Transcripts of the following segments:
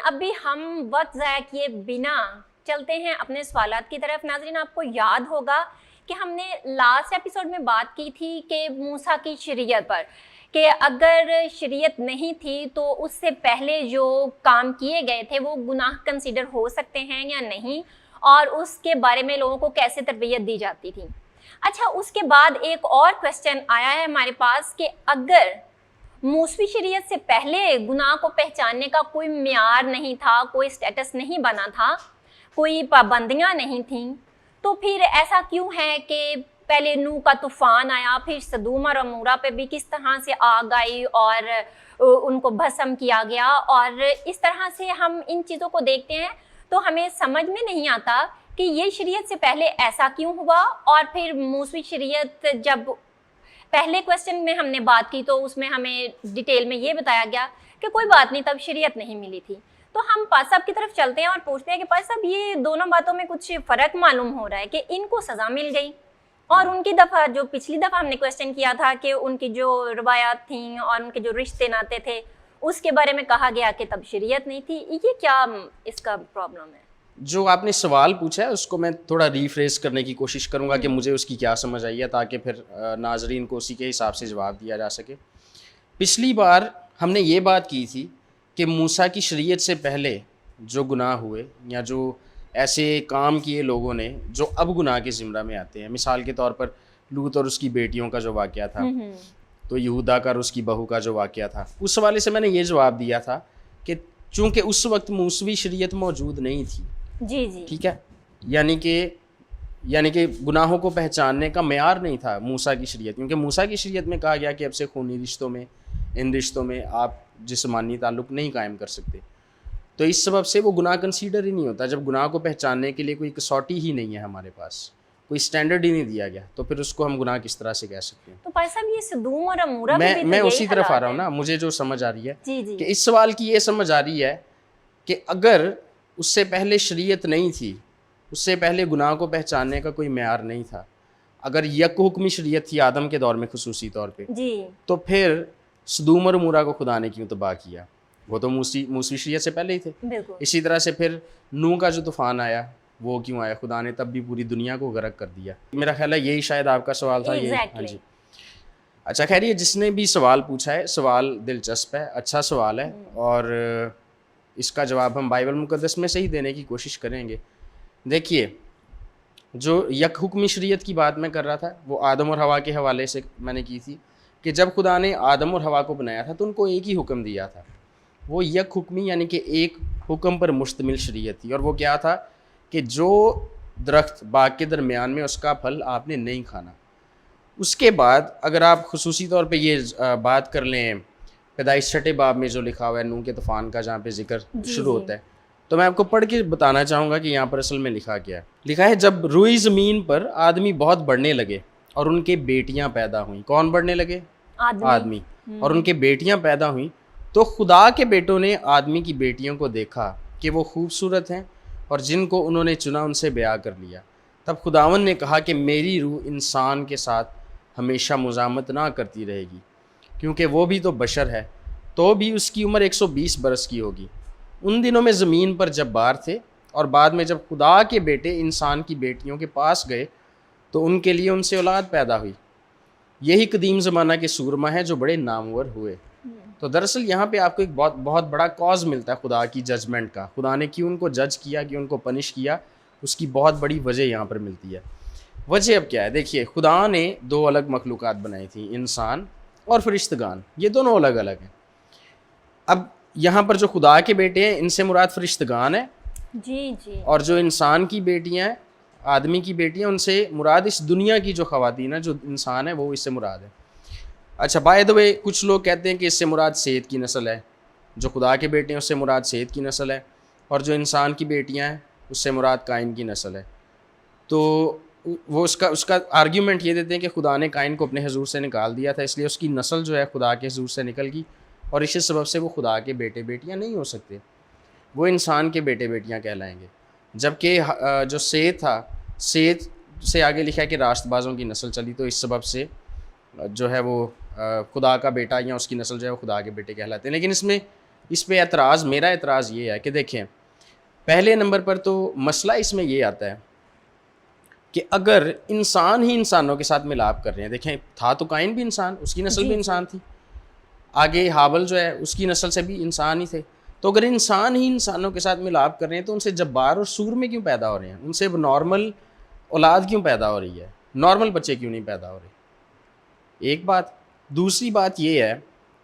ابھی ہم وقت ضائع کیے بنا چلتے ہیں اپنے سوالات کی طرف. ناظرین آپ کو یاد ہوگا کہ ہم نے لاسٹ ایپیسوڈ میں بات کی تھی کہ موسیٰ کی شریعت پر, کہ اگر شریعت نہیں تھی تو اس سے پہلے جو کام کیے گئے تھے وہ گناہ کنسیڈر ہو سکتے ہیں یا نہیں, اور اس کے بارے میں لوگوں کو کیسے تربیت دی جاتی تھی. اچھا, اس کے بعد ایک اور کویسچن آیا ہے ہمارے پاس کہ اگر موسوی شریعت سے پہلے گناہ کو پہچاننے کا کوئی معیار نہیں تھا, کوئی سٹیٹس نہیں بنا تھا, کوئی پابندیاں نہیں تھیں, تو پھر ایسا کیوں ہے کہ پہلے نوح کا طوفان آیا, پھر سدوم اور عمورہ پہ بھی کس طرح سے آگ آئی اور ان کو بھسم کیا گیا, اور اس طرح سے ہم ان چیزوں کو دیکھتے ہیں تو ہمیں سمجھ میں نہیں آتا کہ یہ شریعت سے پہلے ایسا کیوں ہوا. اور پھر موسوی شریعت, جب پہلے کویسچن میں ہم نے بات کی تو اس میں ہمیں ڈیٹیل میں یہ بتایا گیا کہ کوئی بات نہیں, تب شریعت نہیں ملی تھی. تو ہم پاس صاحب کی طرف چلتے ہیں اور پوچھتے ہیں کہ پاس صاحب یہ دونوں باتوں میں کچھ فرق معلوم ہو رہا ہے کہ ان کو سزا مل گئی, اور ان کی دفعہ جو پچھلی دفعہ ہم نے کویسچن کیا تھا کہ ان کی جو روایات تھیں اور ان کے جو رشتے ناتے تھے اس کے بارے میں کہا گیا کہ تب شریعت نہیں تھی. یہ کیا اس کا پرابلم ہے؟ جو آپ نے سوال پوچھا ہے اس کو میں تھوڑا ریفریز کرنے کی کوشش کروں گا کہ مجھے اس کی کیا سمجھ آئی ہے, تاکہ پھر ناظرین کو اسی کے حساب سے جواب دیا جا سکے. پچھلی بار ہم نے یہ بات کی تھی کہ موسیٰ کی شریعت سے پہلے جو گناہ ہوئے یا جو ایسے کام کیے لوگوں نے جو اب گناہ کے زمرہ میں آتے ہیں, مثال کے طور پر لوط اور اس کی بیٹیوں کا جو واقعہ تھا, تو یہودا کا اور اس کی بہو کا جو واقعہ تھا, اس حوالے سے میں نے یہ جواب دیا تھا کہ چونکہ اس وقت موسوی شریعت موجود نہیں تھی, جی ٹھیک ہے, یعنی کہ گناہوں کو پہچاننے کا معیار نہیں تھا موسیٰ کی شریعت, کیونکہ موسیٰ کی شریعت میں کہا گیا کہ اب سے خونی رشتوں میں, ان رشتوں میں آپ جسمانی تعلق نہیں قائم کر سکتے. تو اس سبب سے وہ گناہ کنسیڈر ہی نہیں ہوتا. جب گناہ کو پہچاننے کے لیے کوئی کسوٹی ہی نہیں ہے ہمارے پاس, کوئی اسٹینڈرڈ ہی نہیں دیا گیا, تو پھر اس کو ہم گناہ کس طرح سے کہہ سکتے ہیں؟ تو بھائی صاحب یہ سدوم اور عمورہ میں اسی طرف آ رہا ہوں نا, مجھے جو سمجھ آ رہی ہے جی کہ اس سوال کی یہ سمجھ آ رہی ہے کہ اگر اس سے پہلے شریعت نہیں تھی, اس سے پہلے گناہ کو پہچاننے کا کوئی معیار نہیں تھا, اگر یک حکمی شریعت تھی آدم کے دور میں خصوصی طور پہ, تو پھر سدوم اور عمورہ کو خدا نے کیوں تباہ کیا؟ وہ تو موسوی شریعت سے پہلے ہی تھے. اسی طرح سے پھر نوح کا جو طوفان آیا وہ کیوں آیا؟ خدا نے تب بھی پوری دنیا کو غرق کر دیا. میرا خیال ہے یہی شاید آپ کا سوال تھا. ہاں جی, اچھا خیر, یہ جس نے بھی سوال پوچھا ہے, سوال دلچسپ ہے, اچھا سوال ہے, اور اس کا جواب ہم بائبل مقدس میں سے ہی دینے کی کوشش کریں گے. دیکھیے, جو یک حکمی شریعت کی بات میں کر رہا تھا وہ آدم اور حوا کے حوالے سے میں نے کی تھی کہ جب خدا نے آدم اور حوا کو بنایا تھا تو ان کو ایک ہی حکم دیا تھا. وہ یک حکمی یعنی کہ ایک حکم پر مشتمل شریعت تھی, اور وہ کیا تھا کہ جو درخت باغ کے درمیان میں اس کا پھل آپ نے نہیں کھانا. اس کے بعد اگر آپ خصوصی طور پہ یہ بات کر لیں پیدائش 6 باب میں جو لکھا ہوا ہے نوح کے طوفان کا, جہاں پہ ذکر شروع ہوتا ہے, تو میں آپ کو پڑھ کے بتانا چاہوں گا کہ یہاں پر اصل میں لکھا کیا ہے. لکھا ہے, جب روئی زمین پر آدمی بہت بڑھنے لگے اور ان کے بیٹیاں پیدا ہوئیں. کون بڑھنے لگے؟ آدمی. اور ان کے بیٹیاں پیدا ہوئیں تو خدا کے بیٹوں نے آدمی کی بیٹیوں کو دیکھا کہ وہ خوبصورت ہیں اور جن کو انہوں نے چنا ان سے بیاہ کر لیا. تب خداوند نے کہا کہ میری روح انسان کے ساتھ ہمیشہ مزاحمت نہ کرتی رہے گی, کیونکہ وہ بھی تو بشر ہے, تو بھی اس کی عمر 120 برس کی ہوگی. ان دنوں میں زمین پر جبار تھے, اور بعد میں جب خدا کے بیٹے انسان کی بیٹیوں کے پاس گئے تو ان کے لیے ان سے اولاد پیدا ہوئی. یہی قدیم زمانہ کے سورما ہیں جو بڑے نامور ہوئے. تو دراصل یہاں پہ آپ کو ایک بہت بڑا کاز ملتا ہے خدا کی ججمنٹ کا. خدا نے کیوں ان کو جج کیا, کیوں ان کو پنش کیا, اس کی بہت بڑی وجہ یہاں پر ملتی ہے. وجہ اب کیا ہے؟ دیکھیے, خدا نے 2 الگ مخلوقات بنائی تھیں, انسان اور فرشتگان. یہ دونوں الگ الگ ہیں. اب یہاں پر جو خدا کے بیٹے ہیں ان سے مراد فرشتگان ہیں, اور جو انسان کی بیٹیاں ہیں, آدمی کی بیٹیاں, ان سے مراد اس دنیا کی جو خواتین ہیں, جو انسان ہے وہ اس سے مراد ہے. اچھا, بائی دا وے کچھ لوگ کہتے ہیں کہ اس سے مراد سیت کی نسل ہے. جو خدا کے بیٹے ہیں اس سے مراد سیت کی نسل ہے, اور جو انسان کی بیٹیاں ہیں اس سے مراد قائن کی نسل ہے. تو وہ اس کا آرگیومنٹ یہ دیتے ہیں کہ خدا نے قائن کو اپنے حضور سے نکال دیا تھا, اس لیے اس کی نسل جو ہے خدا کے حضور سے نکل گئی, اور اسی سبب سے وہ خدا کے بیٹے بیٹیاں نہیں ہو سکتے, وہ انسان کے بیٹے بیٹیاں کہلائیں گے. جبکہ جو سیت تھا, سیت سے آگے لکھا ہے کہ راست بازوں کی نسل چلی, تو اس سبب سے جو ہے وہ خدا کا بیٹا یا اس کی نسل جو ہے وہ خدا کے بیٹے کہلاتے ہیں. لیکن اس میں اس پہ اعتراض، میرا اعتراض یہ ہے کہ دیکھیں پہلے نمبر پر تو مسئلہ اس میں یہ آتا ہے کہ اگر انسان ہی انسانوں کے ساتھ ملاپ کر رہے ہیں، دیکھیں تھا تو قائن بھی انسان، اس کی نسل بھی انسان تھی، آگے حابل جو ہے اس کی نسل سے بھی انسان ہی تھے، تو اگر انسان ہی انسانوں کے ساتھ ملاپ کر رہے ہیں تو ان سے جبار اور سور میں کیوں پیدا ہو رہے ہیں؟ ان سے نارمل اولاد کیوں پیدا ہو رہی ہے؟ نارمل بچے کیوں نہیں پیدا ہو رہے؟ ایک بات۔ دوسری بات یہ ہے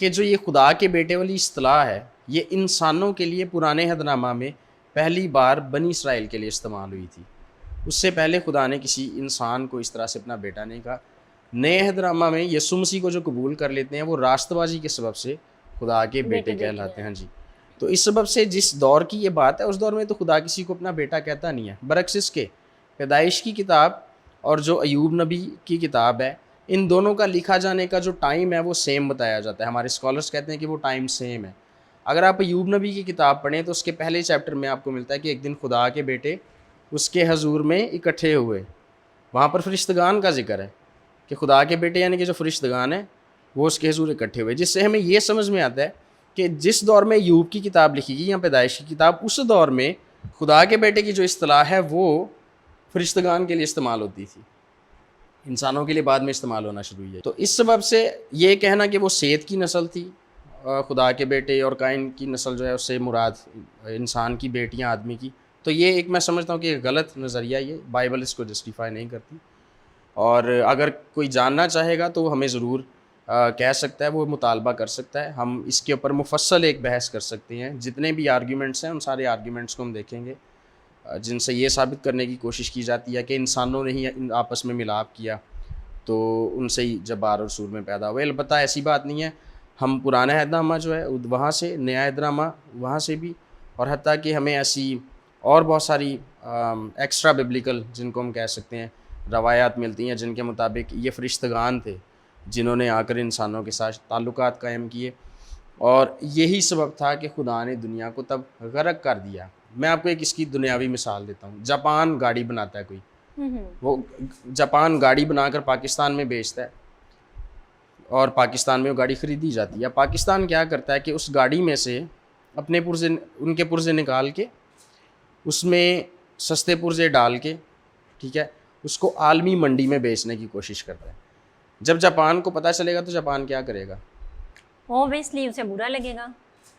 کہ جو یہ خدا کے بیٹے والی اصطلاح ہے، یہ انسانوں کے لیے پرانے عہد نامہ میں پہلی بار بنی اسرائیل کے لیے استعمال ہوئی تھی، اس سے پہلے خدا نے کسی انسان کو اس طرح سے اپنا بیٹا نہیں کہا۔ نئے عہد نامہ میں یسوع مسیح کو جو قبول کر لیتے ہیں وہ راست بازی کے سبب سے خدا کے بیٹے کہلاتے ہیں۔ جی، تو اس سبب سے جس دور کی یہ بات ہے، اس دور میں تو خدا کسی کو اپنا بیٹا کہتا نہیں ہے، برعکس اس کے پیدائش کی کتاب اور جو ایوب نبی کی کتاب ہے، ان دونوں کا لکھا جانے کا جو ٹائم ہے وہ سیم بتایا جاتا ہے۔ ہمارے اسکالرس کہتے ہیں کہ وہ ٹائم سیم ہے۔ اگر آپ ایوب نبی کی کتاب پڑھیں تو اس کے پہلے چیپٹر میں آپ کو ملتا ہے کہ ایک دن خدا کے بیٹے اس کے حضور میں اکٹھے ہوئے، وہاں پر فرشتگان کا ذکر ہے کہ خدا کے بیٹے یعنی کہ جو فرشتگان ہیں وہ اس کے حضور اکٹھے ہوئے، جس سے ہمیں یہ سمجھ میں آتا ہے کہ جس دور میں ایوب کی کتاب لکھی گئی یا پیدائش کی کتاب، اس دور میں خدا کے بیٹے کی جو اصطلاح ہے وہ فرشتگان کے لیے استعمال ہوتی تھی، انسانوں کے لیے بعد میں استعمال ہونا شروع ہوئی ہے۔ تو اس سبب سے یہ کہنا کہ وہ سیت کی نسل تھی خدا کے بیٹے اور قائن کی نسل جو ہے اس سے مراد انسان کی بیٹیاں آدمی کی، تو یہ ایک میں سمجھتا ہوں کہ غلط نظریہ، یہ بائبل اس کو جسٹیفائی نہیں کرتی، اور اگر کوئی جاننا چاہے گا تو ہمیں ضرور کہہ سکتا ہے، وہ مطالبہ کر سکتا ہے، ہم اس کے اوپر مفصل ایک بحث کر سکتے ہیں، جتنے بھی آرگیومنٹس ہیں ان سارے آرگیومنٹس کو ہم دیکھیں گے جن سے یہ ثابت کرنے کی کوشش کی جاتی ہے کہ انسانوں نے ہی آپس میں ملاپ کیا تو ان سے ہی جبار اور سور میں پیدا ہوئے۔ البتہ ایسی بات نہیں ہے، ہم پرانا عہد نامہ جو ہے وہاں سے، نیا عہد نامہ وہاں سے بھی، اور حتیٰ کہ ہمیں ایسی اور بہت ساری ایکسٹرا ببلیکل جن کو ہم کہہ سکتے ہیں روایات ملتی ہیں جن کے مطابق یہ فرشتگان تھے جنہوں نے آ کر انسانوں کے ساتھ تعلقات قائم کیے، اور یہی سبب تھا کہ خدا نے دنیا کو تب غرق کر دیا۔ میں آپ کو ایک اس کی دنیاوی مثال دیتا ہوں۔ جاپان گاڑی بناتا ہے کوئی، وہ جاپان گاڑی بنا کر پاکستان میں بیچتا ہے اور پاکستان میں وہ گاڑی خریدی جاتی ہے۔ پاکستان کیا کرتا ہے کہ اس گاڑی میں سے اپنے پرزے، ان کے پرزے نکال کے اس میں سستے پرزے ڈال کے، ٹھیک ہے، اس کو عالمی منڈی میں بیچنے کی کوشش کرتا ہے۔ جب جاپان کو پتہ چلے گا تو جاپان کیا کرے گا؟ اوبویسلی اسے برا لگے گا۔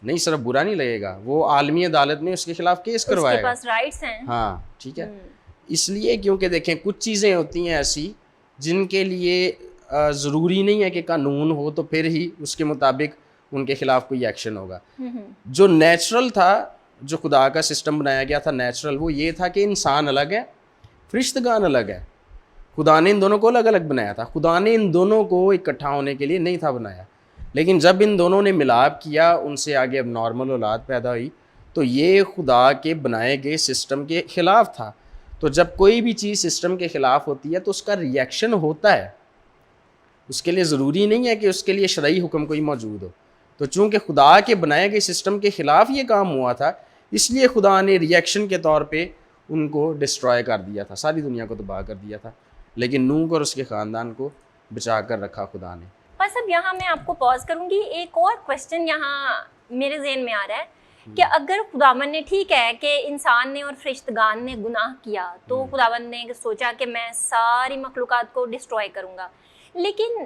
نہیں، صرف برا نہیں لگے گا، وہ عالمی عدالت میں اس کے خلاف کیس کروائے گا، اس کے پاس رائٹس ہیں۔ ہاں ٹھیک ہے، اس لیے کیونکہ دیکھیں کچھ چیزیں ہوتی ہیں ایسی جن کے لیے ضروری نہیں ہے کہ قانون ہو تو پھر ہی اس کے مطابق ان کے خلاف کوئی ایکشن ہوگا۔ جو نیچرل تھا، جو خدا کا سسٹم بنایا گیا تھا نیچرل، وہ یہ تھا کہ انسان الگ ہے، فرشتگان الگ ہے۔ خدا نے ان دونوں کو الگ الگ بنایا تھا، خدا نے ان دونوں کو اکٹھا ہونے کے لیے نہیں تھا بنایا، لیکن جب ان دونوں نے ملاپ کیا، ان سے آگے اب نارمل اولاد پیدا ہوئی، تو یہ خدا کے بنائے گئے سسٹم کے خلاف تھا۔ تو جب کوئی بھی چیز سسٹم کے خلاف ہوتی ہے تو اس کا ریئیکشن ہوتا ہے، اس کے لیے ضروری نہیں ہے کہ اس کے لیے شرعی حکم کوئی موجود ہو۔ تو چونکہ خدا کے بنائے گئے سسٹم کے خلاف یہ کام ہوا تھا، اس لیے خدا نے ریئیکشن کے طور پہ ان کو ڈسٹرائے کر دیا تھا، ساری دنیا کو تباہ کر دیا تھا، لیکن نوح اور اس کے خاندان کو بچا کر رکھا خدا نے۔ بس اب یہاں میں آپ کو پاز کروں گی، ایک اور کوشچن یہاں میرے ذہن میں آ رہا ہے کہ اگر خداوند نے، ٹھیک ہے کہ انسان نے اور فرشتگان نے گناہ کیا تو خداوند نے سوچا کہ میں ساری مخلوقات کو ڈسٹروائے کروں گا، لیکن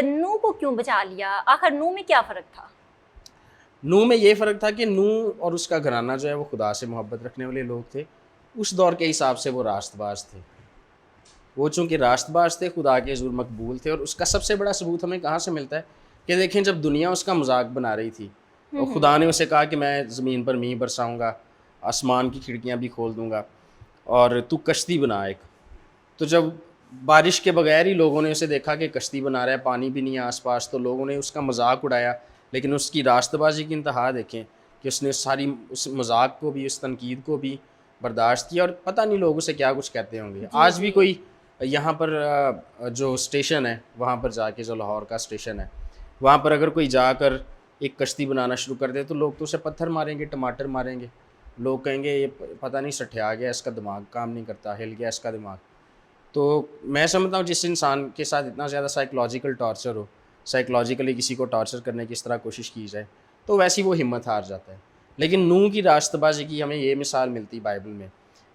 نوح کو کیوں بچا لیا؟ آخر نوح میں کیا فرق تھا؟ نوح میں یہ فرق تھا کہ نوح اور اس کا گھرانہ جو ہے وہ خدا سے محبت رکھنے والے لوگ تھے، اس دور کے حساب سے وہ راست باز تھے، وہ چونکہ راست باز تھے، خدا کے حضور مقبول تھے۔ اور اس کا سب سے بڑا ثبوت ہمیں کہاں سے ملتا ہے کہ دیکھیں جب دنیا اس کا مذاق بنا رہی تھی اور خدا نے اسے کہا کہ میں زمین پر میਂہ برساؤں گا، آسمان کی کھڑکیاں بھی کھول دوں گا اور تو کشتی بنا ایک، تو جب بارش کے بغیر ہی لوگوں نے اسے دیکھا کہ کشتی بنا رہا ہے، پانی بھی نہیں ہے آس پاس، تو لوگوں نے اس کا مذاق اڑایا، لیکن اس کی راست بازی کی انتہا دیکھیں کہ اس نے ساری اس مذاق کو بھی، اس تنقید کو بھی برداشت کیا، اور پتہ نہیں لوگ اسے کیا کچھ کہتے ہوں گے۔ آج بھی کوئی یہاں پر جو اسٹیشن ہے وہاں پر جا کے، جو لاہور کا اسٹیشن ہے وہاں پر اگر کوئی جا کر ایک کشتی بنانا شروع کر دے تو لوگ تو اسے پتھر ماریں گے، ٹماٹر ماریں گے، لوگ کہیں گے یہ پتہ نہیں سٹھیا گیا، اس کا دماغ کام نہیں کرتا، ہل گیا اس کا دماغ۔ تو میں سمجھتا ہوں جس انسان کے ساتھ اتنا زیادہ سائیکولوجیکل ٹارچر ہو، سائیکولوجیکلی کسی کو ٹارچر کرنے کی اس طرح کوشش کی جائے، تو ویسی وہ ہمت ہار جاتا ہے. لیکن نوح کی راست بازی کی ہمیں یہ مثال ملتی بائبل میں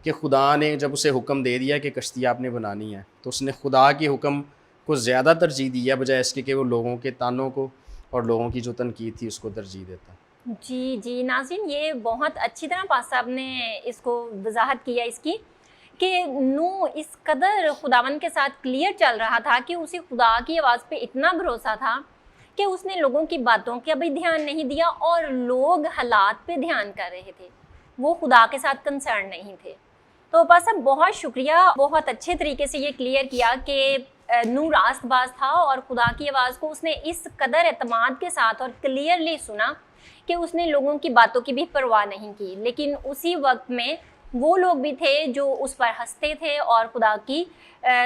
کہ خدا نے جب اسے حکم دے دیا کہ کشتی آپ نے بنانی ہے تو اس نے خدا کے حکم کو زیادہ ترجیح دیا بجائے اس کے کہ وہ لوگوں کے تانوں کو اور لوگوں کی جو تنقید تھی اس کو ترجیح دیتا. جی جی ناظرین، یہ بہت اچھی طرح پاس صاحب نے اس کو وضاحت کیا اس کی کہ نوح اس قدر خداوند کے ساتھ کلیئر چل رہا تھا کہ اسے خدا کی آواز پہ اتنا بھروسہ تھا کہ اس نے لوگوں کی باتوں کا بھی دھیان نہیں دیا اور لوگ حالات پہ دھیان کر رہے تھے، وہ خدا کے ساتھ کنسرن نہیں تھے. تو پاس صاحب بہت شکریہ، بہت اچھے طریقے سے یہ کلیئر کیا کہ نوح راست باز تھا اور خدا کی آواز کو اس نے اس قدر اعتماد کے ساتھ اور کلیئرلی سنا کہ اس نے لوگوں کی باتوں کی بھی پرواہ نہیں کی. لیکن اسی وقت میں وہ لوگ بھی تھے جو اس پر ہنستے تھے اور خدا کی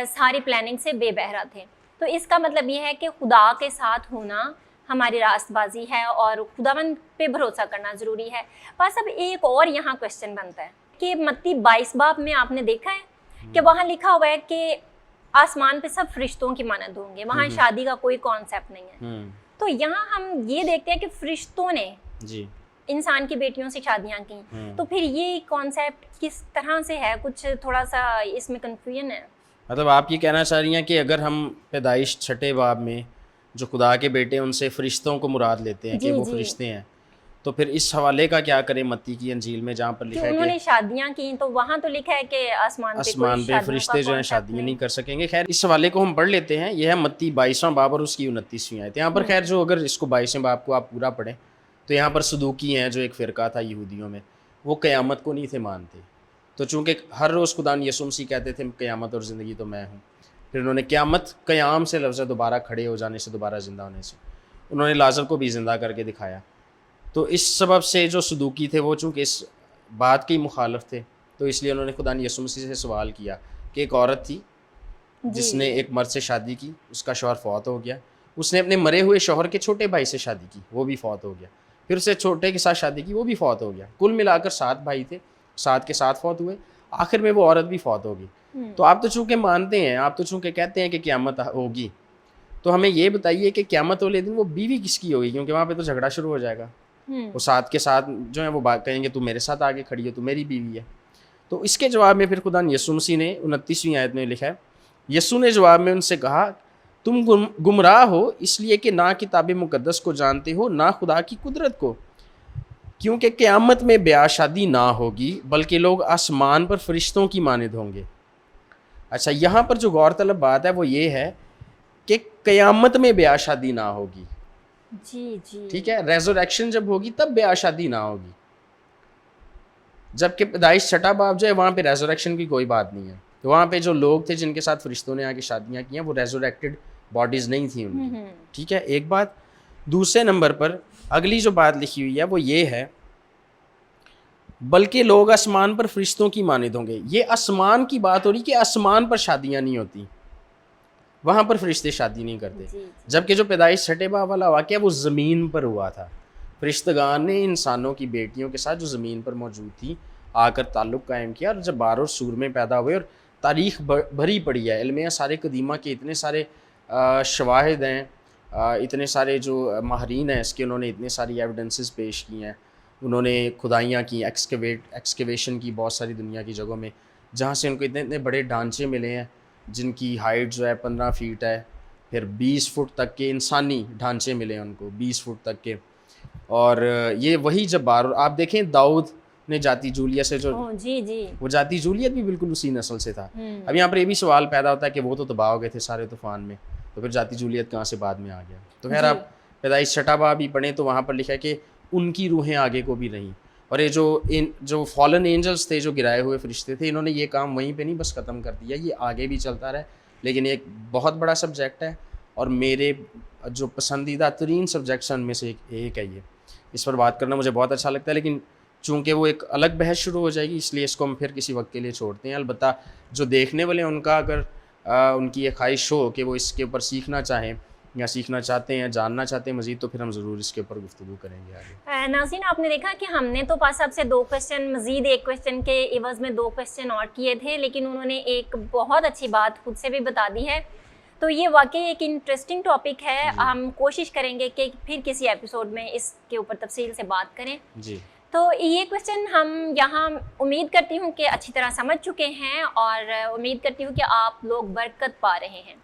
ساری پلاننگ سے بے بہرا تھے. تو اس کا مطلب یہ ہے کہ خدا کے ساتھ ہونا ہماری راست بازی ہے اور خداوند پہ بھروسہ کرنا ضروری ہے. بس اب ایک اور یہاں کوشچن بنتا ہے کہ متی 22 باب میں آپ نے دیکھا ہے کہ وہاں لکھا ہوا ہے کہ آسمان پہ سب فرشتوں کی مانند ہوں گے، وہاں شادی کا کوئی کانسیپٹ نہیں ہے. تو یہاں ہم یہ دیکھتے ہیں کہ فرشتوں نے جی انسان کی بیٹیوں سے شادیاں کی. تو پھر یہ کانسیپٹ کس طرح سے ہے؟ کچھ تھوڑا سا اس میں کنفیوژن ہے. مطلب آپ یہ کہنا چاہ رہی ہیں کہ اگر ہم پیدائش 6 باب میں جو خدا کے بیٹے ان سے فرشتوں کو مراد لیتے ہیں کہ وہ فرشتے ہیں، تو پھر اس حوالے کا کیا کریں متی کی انجیل میں جہاں پر لکھا ہے کہ انہوں نے شادیاں کی، تو وہاں تو لکھا ہے کہ آسمان پہ فرشتے جو ہیں شادیاں نہیں کر سکیں گے. خیر اس حوالے کو ہم پڑھ لیتے ہیں. یہ ہے متی 22واں باب اور اس کی 29ویں آیت. یہاں پر خیر جو اگر اس کو 22ویں باب کو آپ پورا پڑھیں تو یہاں پر صدوقی ہیں جو ایک فرقہ تھا یہودیوں میں، وہ قیامت کو نہیں تھے مانتے. تو چونکہ ہر روز خدا یسوع مسیح کہتے تھے قیامت اور زندگی تو میں ہوں، پھر انہوں نے قیامت قیام سے لفظ دوبارہ کھڑے ہو جانے سے، دوبارہ زندہ ہونے سے، انہوں نے لازر کو بھی زندہ کر کے دکھایا. تو اس سبب سے جو صدوقی تھے وہ چونکہ اس بات کے مخالف تھے تو اس لیے انہوں نے خدا یسوع مسیح سے سوال کیا کہ ایک عورت تھی جس نے ایک مرد سے شادی کی، اس کا شوہر فوت ہو گیا، اس نے اپنے مرے ہوئے شوہر کے چھوٹے بھائی سے شادی کی، وہ بھی فوت ہو گیا، پھر اسے چھوٹے کے ساتھ شادی کی، وہ بھی فوت ہو گیا. کل ملا کر 7 بھائی تھے، 7 کے 7 فوت ہوئے، آخر میں وہ عورت بھی فوت ہوگی. تو آپ تو چونکہ مانتے ہیں، آپ تو چونکہ کہتے ہیں کہ قیامت ہوگی، تو ہمیں یہ بتائیے کہ قیامت والے دن وہ بیوی کس کی ہوگی؟ کیونکہ وہاں پہ تو جھگڑا شروع ہو جائے گا. وہ 7 کے 7 جو ہیں وہ بات کہیں گے تو میرے ساتھ آگے کھڑی ہے، تو میری بیوی ہے. تو اس کے جواب میں پھر خدا یسوع مسیح نے 29ویں آیت میں لکھا ہے، یسوع نے جواب میں ان سے کہا تم گمراہ ہو اس لیے کہ نہ کتاب مقدس کو جانتے ہو نہ خدا کی قدرت کو، کیونکہ قیامت میں بیاہ شادی نہ ہوگی بلکہ لوگ آسمان پر فرشتوں کی مانند ہوں گے. اچھا، یہاں پر جو غور طلب بات ہے وہ یہ ہے کہ قیامت میں بیاہ شادی نہ ہوگی. جی جی ٹھیک ہے، ریزوریکشن جب ہوگی تب بیاہ شادی نہ ہوگی، جبکہ پیدائش 6 باب جو ہے وہاں پہ ریزوریکشن کی کوئی بات نہیں ہے. وہاں پہ جو لوگ تھے جن کے ساتھ فرشتوں نے آ کے شادیاں کی ہیں وہ ریزوریکٹڈ باڈیز نہیں تھیں ان کی. ٹھیک ہے، ایک بات. دوسرے نمبر پر اگلی جو بات لکھی ہوئی ہے وہ یہ ہے بلکہ لوگ آسمان پر فرشتوں کی مانند ہوں گے. یہ آسمان کی بات ہو رہی کہ آسمان پر شادیاں نہیں ہوتی، وہاں پر فرشتے شادی نہیں کرتے. جبکہ جو پیدائش 6 باب والا واقعہ وہ زمین پر ہوا تھا. فرشتگان نے انسانوں کی بیٹیوں کے ساتھ جو زمین پر موجود تھی آ کر تعلق قائم کیا، اور جب بار اور سور میں پیدا ہوئے، اور تاریخ بھری پڑی ہے، علم سارے قدیمہ کے اتنے سارے شواہد ہیں، اتنے سارے جو ماہرین ہیں اس کے، انہوں نے اتنے ساری ایویڈنسز پیش کی ہیں، انہوں نے کھدائیاں کی، ایکسکیویشن کی بہت ساری دنیا کی جگہوں میں، جہاں سے ان کو اتنے بڑے ڈھانچے ملے ہیں جن کی ہائٹ جو ہے 15 فیٹ ہے، پھر 20 فٹ تک کے انسانی ڈھانچے ملے ہیں ان کو 20 فٹ تک کے. اور یہ وہی جب بار آپ دیکھیں داؤد نے جاتی جولیا سے جو وہ جاتی جولیت بھی بالکل اسی نسل سے تھا. اب یہاں پر یہ بھی سوال پیدا ہوتا ہے کہ وہ تو تباہ ہو گئے تھے سارے طوفان میں، تو پھر جاتی جولیت کہاں سے بعد میں آ گیا؟ تو خیر آپ پیدائش 6 باب بھی پڑھیں تو وہاں پر لکھا ہے کہ ان کی روحیں آگے کو بھی رہیں. اور یہ جو فالن اینجلس تھے، جو گرائے ہوئے فرشتے تھے، انہوں نے یہ کام وہیں پہ نہیں بس ختم کر دیا، یہ آگے بھی چلتا رہا. لیکن ایک بہت بڑا سبجیکٹ ہے اور میرے جو پسندیدہ ترین سبجیکٹس ہیں ان میں سے ایک ہے یہ. اس پر بات کرنا مجھے بہت اچھا لگتا ہے، لیکن چونکہ وہ ایک الگ بحث شروع ہو جائے گی اس لیے اس کو ہم پھر کسی وقت کے لیے چھوڑتے ہیں. البتہ جو دیکھنے والے ہیں ان کا اگر ان کی یہ خواہش ہو کہ وہ اس کے اوپر سیکھنا چاہیں یا سیکھنا چاہتے ہیں، جاننا چاہتے ہیں مزید، تو پھر ہم ضرور اس کے اوپر گفتگو کریں گے آگے. ناظرین، آپ نے دیکھا کہ ہم نے تو پاس صاحب سے 2 کویسچن مزید ایک کویسچن کے عوض میں 2 کویسچن اور کیے تھے، لیکن انہوں نے ایک بہت اچھی بات خود سے بھی بتا دی ہے. تو یہ واقعی ایک انٹرسٹنگ ٹاپک ہے. ہم کوشش کریں گے کہ پھر کسی ایپیسوڈ میں اس کے اوپر تفصیل سے بات کریں. جی. تو یہ کویسچن ہم یہاں امید کرتی ہوں کہ اچھی طرح سمجھ چکے ہیں اور امید کرتی ہوں کہ آپ لوگ برکت پا رہے ہیں.